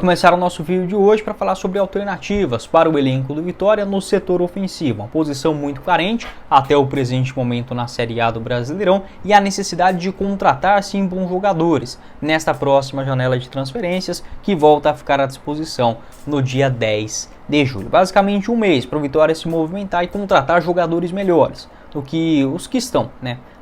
Começar o nosso vídeo de hoje para falar sobre alternativas para o elenco do Vitória no setor ofensivo, uma posição muito carente até o presente momento na Série A do Brasileirão e a necessidade de contratar sim bons jogadores nesta próxima janela de transferências que volta a ficar à disposição no dia 10 de julho. Basicamente um mês para o Vitória se movimentar e contratar jogadores melhores do que os que estão,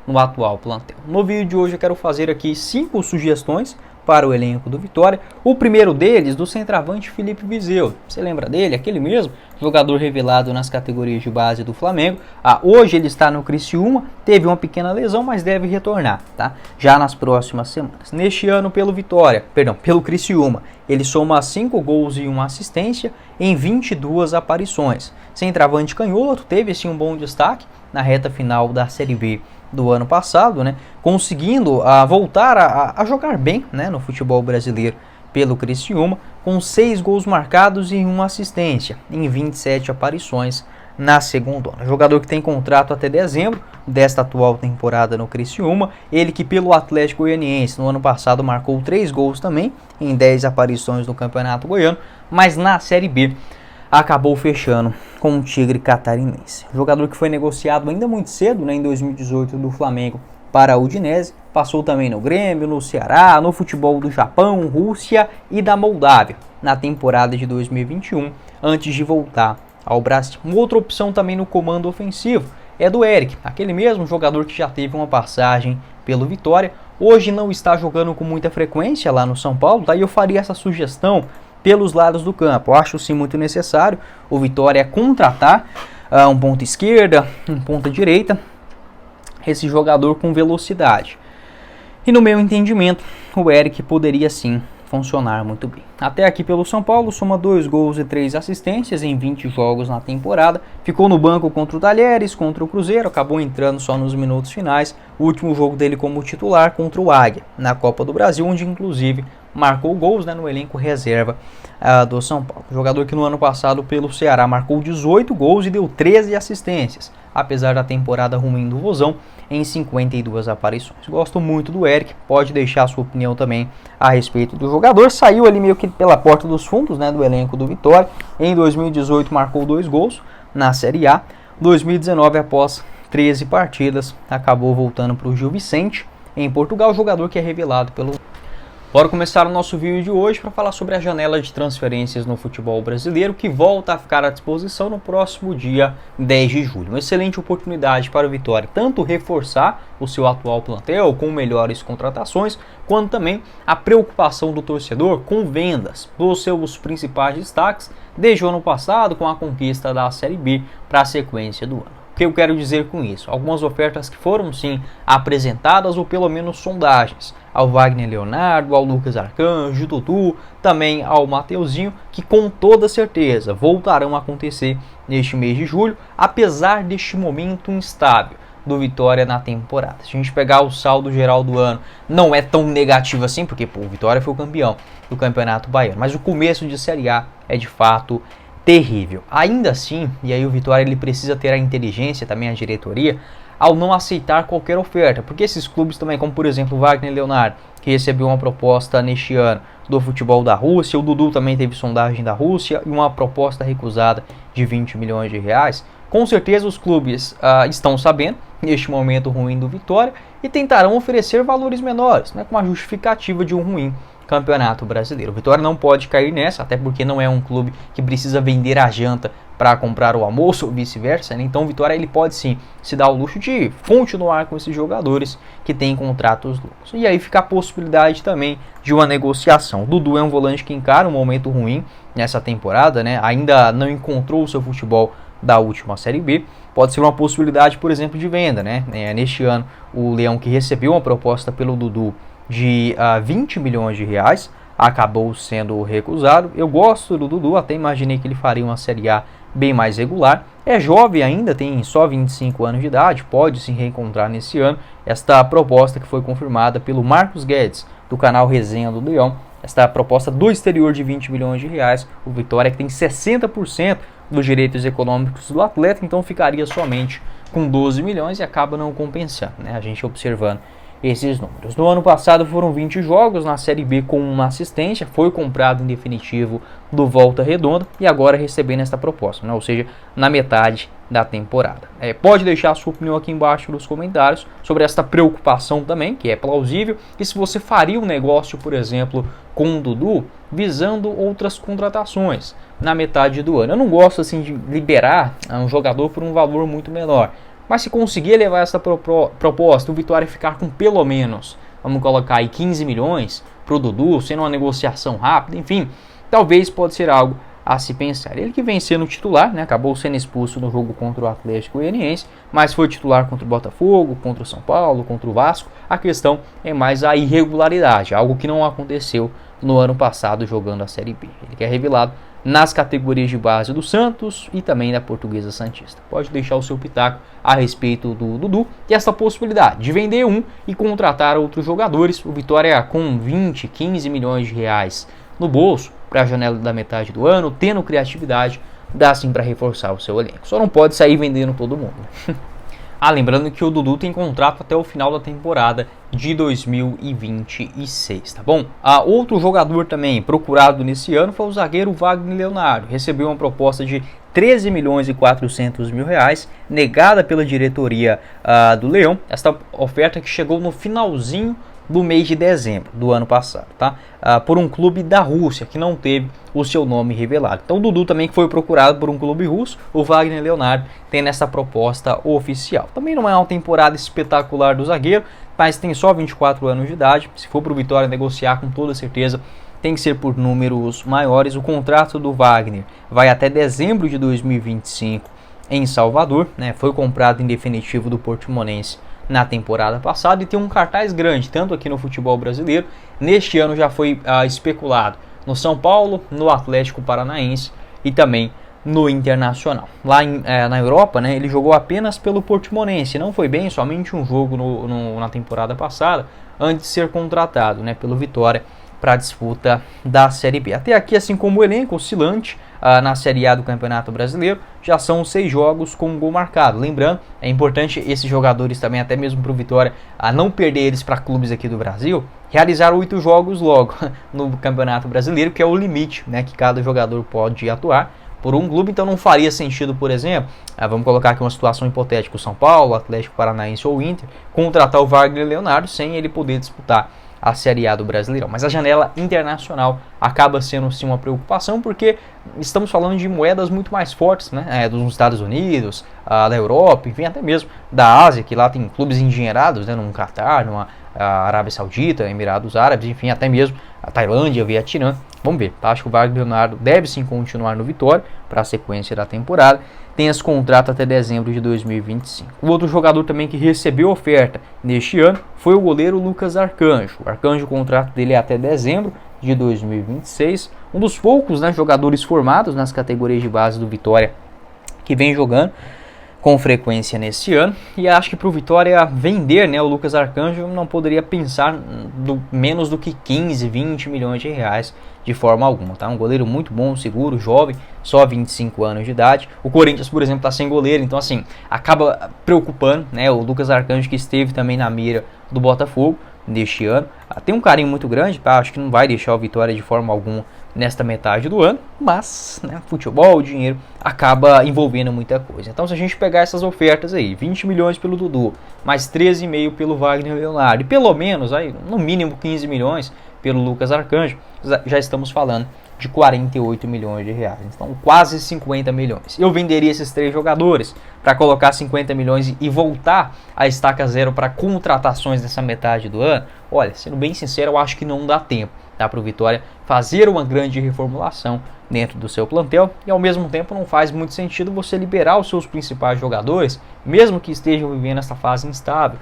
no atual plantel. No vídeo de hoje eu quero fazer aqui 5 sugestões para o elenco do Vitória. O primeiro deles, do centroavante Felipe Viseu. Você lembra dele? Aquele mesmo jogador revelado nas categorias de base do Flamengo. Hoje ele está no Criciúma, teve uma pequena lesão, mas deve retornar, tá? Já nas próximas semanas. Neste ano pelo Criciúma, ele soma 5 gols e 1 assistência em 22 aparições. Centroavante canhoto, teve sim um bom destaque na reta final da Série B do ano passado, conseguindo voltar a jogar bem, no futebol brasileiro pelo Criciúma, com 6 gols marcados e 1 assistência em 27 aparições na segunda. Jogador que tem contrato até dezembro desta atual temporada no Criciúma, ele que pelo Atlético Goianiense no ano passado marcou 3 gols também em 10 aparições no Campeonato Goiano, mas na Série B acabou fechando com o Tigre Catarinense. Jogador que foi negociado ainda muito cedo, em 2018 do Flamengo para a Udinese, passou também no Grêmio, no Ceará, no futebol do Japão, Rússia e da Moldávia na temporada de 2021, antes de voltar ao Brasil. Uma outra opção também no comando ofensivo é do Eric, aquele mesmo jogador que já teve uma passagem pelo Vitória, hoje não está jogando com muita frequência lá no São Paulo, daí eu faria essa sugestão pelos lados do campo. Eu acho sim muito necessário o Vitória contratar um ponta esquerda, um ponta direita, esse jogador com velocidade. E no meu entendimento, o Eric poderia sim funcionar muito bem. Até aqui pelo São Paulo, soma 2 gols e 3 assistências em 20 jogos na temporada. Ficou no banco contra o Talheres, contra o Cruzeiro, acabou entrando só nos minutos finais. O último jogo dele como titular contra o Águia, na Copa do Brasil, onde inclusive marcou gols no elenco reserva do São Paulo. Jogador que no ano passado pelo Ceará marcou 18 gols e deu 13 assistências, apesar da temporada ruim do Vozão em 52 aparições. Gosto muito do Eric, pode deixar a sua opinião também a respeito do jogador. Saiu ali meio que pela porta dos fundos do elenco do Vitória. Em 2018 marcou 2 gols na Série A. 2019, após 13 partidas, acabou voltando para o Gil Vicente em Portugal, jogador que é revelado pelo... Bora começar o nosso vídeo de hoje para falar sobre a janela de transferências no futebol brasileiro que volta a ficar à disposição no próximo dia 10 de julho. Uma excelente oportunidade para o Vitória tanto reforçar o seu atual plantel com melhores contratações, quanto também a preocupação do torcedor com vendas dos seus principais destaques desde o ano passado com a conquista da Série B para a sequência do ano. O que eu quero dizer com isso? Algumas ofertas que foram sim apresentadas ou pelo menos sondagens ao Wagner Leonardo, ao Lucas Arcanjo, Dudu, também ao Mateuzinho, que com toda certeza voltarão a acontecer neste mês de julho, apesar deste momento instável do Vitória na temporada. Se a gente pegar o saldo geral do ano, não é tão negativo assim, porque o Vitória foi o campeão do Campeonato Baiano, mas o começo de Série A é de fato terrível. Ainda assim, e aí o Vitória ele precisa ter a inteligência, também a diretoria, ao não aceitar qualquer oferta, porque esses clubes também, como por exemplo o Wagner Leonardo, que recebeu uma proposta neste ano do futebol da Rússia, o Dudu também teve sondagem da Rússia e uma proposta recusada de 20 milhões de reais, com certeza os clubes estão sabendo neste momento ruim do Vitória e tentarão oferecer valores menores, com a justificativa de um ruim Campeonato Brasileiro. O Vitória não pode cair nessa, até porque não é um clube que precisa vender a janta para comprar o almoço ou vice-versa, Então o Vitória ele pode sim se dar o luxo de continuar com esses jogadores que têm contratos longos. E aí fica a possibilidade também de uma negociação. O Dudu é um volante que encara um momento ruim nessa temporada, Ainda não encontrou o seu futebol da última Série B. Pode ser uma possibilidade, por exemplo, de venda, Neste ano, o Leão, que recebeu uma proposta pelo Dudu de 20 milhões de reais, acabou sendo recusado. Eu gosto do Dudu, até imaginei que ele faria uma Série A bem mais regular. É jovem ainda, tem só 25 anos de idade, pode se reencontrar nesse ano. Esta proposta que foi confirmada pelo Marcos Guedes, do canal Resenha do Leão, esta proposta do exterior de 20 milhões de reais, o Vitória que tem 60% dos direitos econômicos do atleta, então ficaria somente com 12 milhões e acaba não compensando, A gente observando esses números. No ano passado foram 20 jogos na Série B com uma assistência, foi comprado em definitivo do Volta Redonda e agora recebendo esta proposta, né? Ou seja, na metade da temporada. Pode deixar a sua opinião aqui embaixo nos comentários sobre esta preocupação também, que é plausível, e se você faria um negócio, por exemplo, com o Dudu, visando outras contratações na metade do ano. Eu não gosto assim de liberar um jogador por um valor muito menor, mas se conseguir levar essa proposta, o Vitória ficar com pelo menos, vamos colocar aí 15 milhões para o Dudu, sendo uma negociação rápida, enfim, talvez pode ser algo a se pensar. Ele que vem sendo titular, né, acabou sendo expulso no jogo contra o Atlético Goianiense, mas foi titular contra o Botafogo, contra o São Paulo, contra o Vasco. A questão é mais a irregularidade, algo que não aconteceu no ano passado jogando a Série B. Ele que é revelado nas categorias de base do Santos e também da Portuguesa Santista. Pode deixar o seu pitaco a respeito do Dudu e essa possibilidade de vender um e contratar outros jogadores. O Vitória com 20, 15 milhões de reais no bolso para a janela da metade do ano, tendo criatividade, dá sim para reforçar o seu elenco. Só não pode sair vendendo todo mundo. Lembrando que o Dudu tem contrato até o final da temporada de 2026, tá bom? Outro jogador também procurado nesse ano foi o zagueiro Wagner Leonardo. Recebeu uma proposta de 13 milhões e 400 mil reais, negada pela diretoria do Leão. Esta oferta que chegou no finalzinho do mês de dezembro do ano passado, tá? Por um clube da Rússia que não teve o seu nome revelado. Então o Dudu também foi procurado por um clube russo, o Wagner Leonardo tem essa proposta oficial. Também não é uma temporada espetacular do zagueiro, mas tem só 24 anos de idade. Se for para o Vitória negociar, com toda certeza tem que ser por números maiores. O contrato do Wagner vai até dezembro de 2025 em Salvador, né? Foi comprado em definitivo do Portimonense na temporada passada e tem um cartaz grande, tanto aqui no futebol brasileiro. Neste ano já foi especulado no São Paulo, no Atlético Paranaense e também no Internacional. Lá na Europa, né, ele jogou apenas pelo Portimonense, não foi bem, somente um jogo na temporada passada, antes de ser contratado, né, pelo Vitória para a disputa da Série B. Até aqui, assim como o elenco oscilante na Série A do Campeonato Brasileiro, já são 6 jogos com gol marcado. Lembrando, é importante esses jogadores também, até mesmo para o Vitória, não perder eles para clubes aqui do Brasil, realizar 8 jogos logo no Campeonato Brasileiro, que é o limite, né, que cada jogador pode atuar por um clube. Então não faria sentido, por exemplo, vamos colocar aqui uma situação hipotética, o São Paulo, o Atlético Paranaense ou o Inter, contratar o Wagner Leonardo sem ele poder disputar a Série A do Brasileirão. Mas a janela internacional acaba sendo sim uma preocupação, porque estamos falando de moedas muito mais fortes, né, dos Estados Unidos, da Europa, enfim, até mesmo da Ásia, que lá tem clubes endinheirados, né, no Catar, numa Arábia Saudita, Emirados Árabes, enfim, até mesmo a Tailândia, Vietnã. Vamos ver, acho que o Wagner Leonardo deve sim continuar no Vitória para a sequência da temporada. Tem esse contrato até dezembro de 2025. O outro jogador também que recebeu oferta neste ano foi o goleiro Lucas Arcanjo. O Arcanjo, o contrato dele é até dezembro de 2026. Um dos poucos, né, jogadores formados nas categorias de base do Vitória que vem jogando com frequência nesse ano, e acho que para o Vitória vender, né, o Lucas Arcanjo não poderia pensar menos do que 15, 20 milhões de reais de forma alguma, tá? Um goleiro muito bom, seguro, jovem, só 25 anos de idade. O Corinthians, por exemplo, está sem goleiro, então assim, acaba preocupando, né, o Lucas Arcanjo, que esteve também na mira do Botafogo neste ano. Tem um carinho muito grande, tá? Acho que não vai deixar o Vitória de forma alguma nesta metade do ano, mas, né, futebol, o dinheiro acaba envolvendo muita coisa. Então, se a gente pegar essas ofertas aí, 20 milhões pelo Dudu, mais 13,5 pelo Wagner Leonardo, e pelo menos, aí, no mínimo 15 milhões pelo Lucas Arcanjo, já estamos falando de 48 milhões de reais. Então, quase 50 milhões. Eu venderia esses 3 jogadores para colocar 50 milhões e voltar a estaca zero para contratações nessa metade do ano. Olha, sendo bem sincero, eu acho que não dá tempo, tá, para o Vitória fazer uma grande reformulação dentro do seu plantel, e ao mesmo tempo não faz muito sentido você liberar os seus principais jogadores, mesmo que estejam vivendo essa fase instável,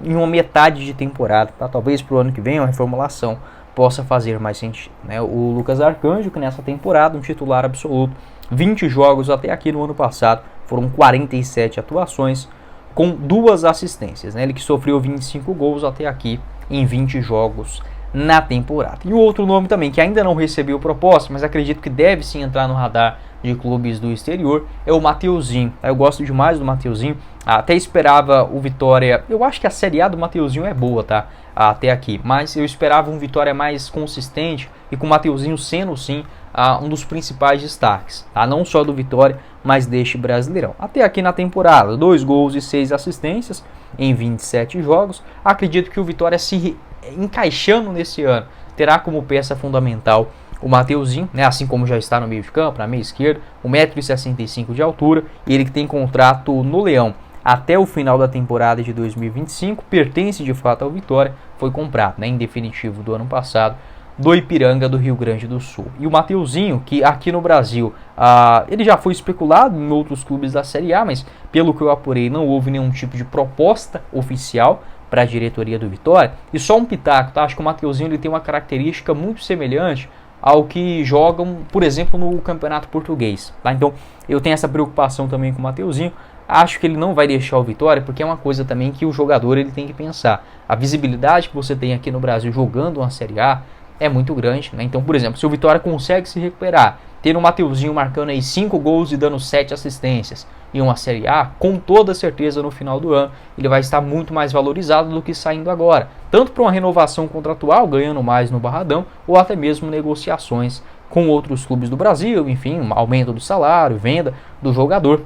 em uma metade de temporada, tá? Talvez para o ano que vem uma reformulação possa fazer mais sentido, né? O Lucas Arcanjo, que nessa temporada um titular absoluto, 20 jogos até aqui no ano passado, foram 47 atuações com 2 assistências, né? Ele que sofreu 25 gols até aqui em 20 jogos na temporada. E o outro nome também, que ainda não recebeu proposta, mas acredito que deve sim entrar no radar de clubes do exterior, é o Mateuzinho. Eu gosto demais do Mateuzinho, até esperava o Vitória, eu acho que a Série A do Mateuzinho é boa, tá? Até aqui, mas eu esperava um Vitória mais consistente e com o Mateuzinho sendo sim um dos principais destaques, tá? Não só do Vitória, mas deste Brasileirão. Até aqui na temporada, 2 gols e 6 assistências em 27 jogos. Acredito que o Vitória se encaixando nesse ano terá como peça fundamental o Mateuzinho, né, assim como já está no meio de campo, na meia esquerda, 1,65 m de altura, e ele que tem contrato no Leão até o final da temporada de 2025, pertence de fato ao Vitória, foi comprado, né, em definitivo do ano passado, do Ipiranga do Rio Grande do Sul. E o Mateuzinho, que aqui no Brasil, ele já foi especulado em outros clubes da Série A, mas pelo que eu apurei não houve nenhum tipo de proposta oficial para a diretoria do Vitória. E só um pitaco, tá? Acho que o Mateuzinho ele tem uma característica muito semelhante ao que jogam, por exemplo, no Campeonato Português, tá? Então eu tenho essa preocupação também com o Mateuzinho. Acho que ele não vai deixar o Vitória, porque é uma coisa também que o jogador ele tem que pensar. A visibilidade que você tem aqui no Brasil jogando uma Série A é muito grande, né? Então, por exemplo, se o Vitória consegue se recuperar, ter o Mateuzinho marcando aí 5 gols e dando 7 assistências em uma Série A, com toda certeza no final do ano ele vai estar muito mais valorizado do que saindo agora, tanto para uma renovação contratual, ganhando mais no Barradão, ou até mesmo negociações com outros clubes do Brasil, enfim, um aumento do salário, venda do jogador.